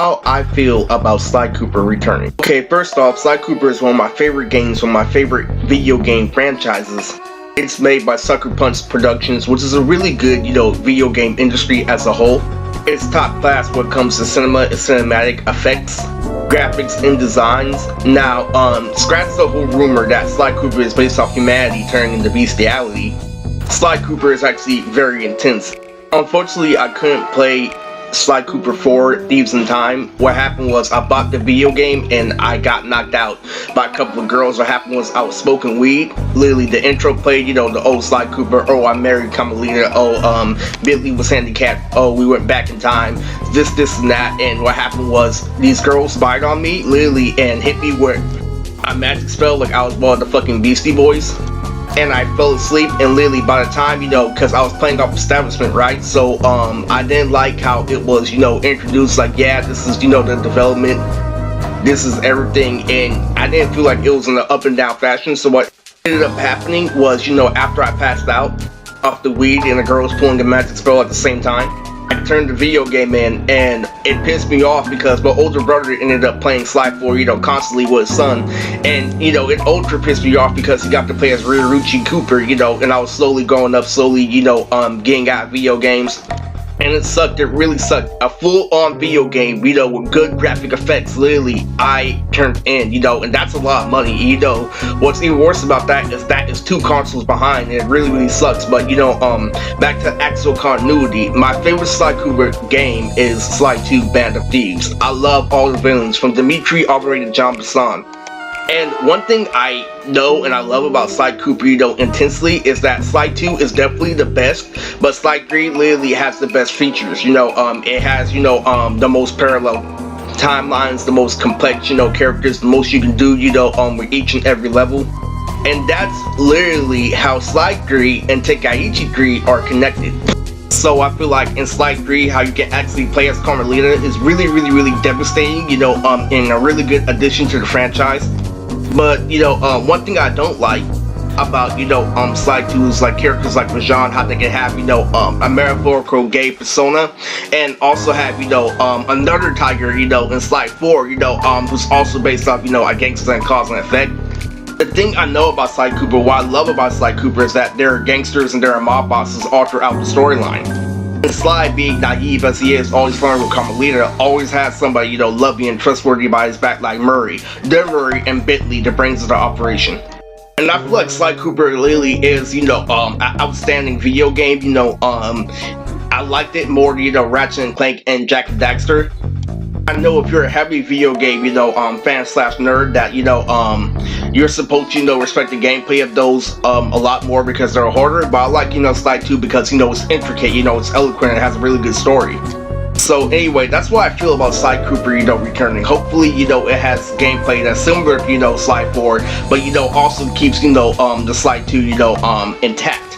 how I feel about Sly Cooper returning. Okay, first off, Sly Cooper is one of my favorite games, one of my favorite video game franchises. It's made by Sucker Punch Productions, which is a really good, video game industry as a whole. It's top class when it comes to cinema and cinematic effects, graphics, and designs. Now, scratch the whole rumor that Sly Cooper is based off humanity turning into bestiality. Sly Cooper is actually very intense. Unfortunately, I couldn't play Sly Cooper 4 Thieves in time. What happened was I bought the video game and I got knocked out by a couple of girls. What happened was I was smoking weed. Literally the intro played, the old Sly Cooper, oh I married Carmelita, oh Billy was handicapped, oh we went back in time, this and that. And what happened was these girls spied on me literally and hit me with a magic spell like I was one of the fucking Beastie Boys. And I fell asleep, and literally by the time, because I was playing off establishment, right? So, I didn't like how it was, introduced, like, yeah, this is, the development, this is everything, and I didn't feel like it was in an up and down fashion. So what ended up happening was, after I passed out off the weed and the girl was pulling a magic spell at the same time, I turned the video game in, and it pissed me off because my older brother ended up playing Sly 4, constantly with his son, and, it ultra pissed me off because he got to play as Sly Cooper, and I was slowly growing up, getting out of video games, and it sucked. It really sucked. A full-on video game, with good graphic effects, literally, I turned in, and that's a lot of money, What's even worse about that is 2 consoles behind, and it really sucks. But, back to actual continuity, my favorite Sly Cooper game is Sly 2 Band of Thieves. I love all the villains, from Dimitri all the way to John Bassan. And one thing I know and I love about Sly Cooper, intensely, is that Sly 2 is definitely the best, but Sly 3 literally has the best features. It has, the most parallel timelines, the most complex, characters, the most you can do, with each and every level. And that's literally how Sly 3 and Tenkaichi 3 are connected. So I feel like in Sly 3, how you can actually play as Carmelita is really devastating, and a really good addition to the franchise. But, one thing I don't like about, Sly 2 is like characters like Rajan, how they can have, a metaphorical gay persona, and also have, another tiger, in Sly 4, who's also based off, a gangster and cause and effect. The thing I know about Sly Cooper, what I love about Sly Cooper, is that there are gangsters and there are mob bosses all throughout the storyline. And Sly, being naive as he is, always flirting with Carmelita, always has somebody, loving and trustworthy by his back like Murray, and Bentley, the brains of the operation. And I feel like Sly Cooper literally is, an outstanding video game. I liked it more than, Ratchet and Clank and Jak and Daxter. I know if you're a heavy video game, fan/nerd, that, you're supposed to, respect the gameplay of those, a lot more because they're harder, but I like, Sly 2 because, it's intricate, it's eloquent, and it has a really good story. So anyway, that's what I feel about Sly Cooper, returning. Hopefully, it has gameplay that's similar to, Sly 4, but, also keeps, the Sly 2, intact.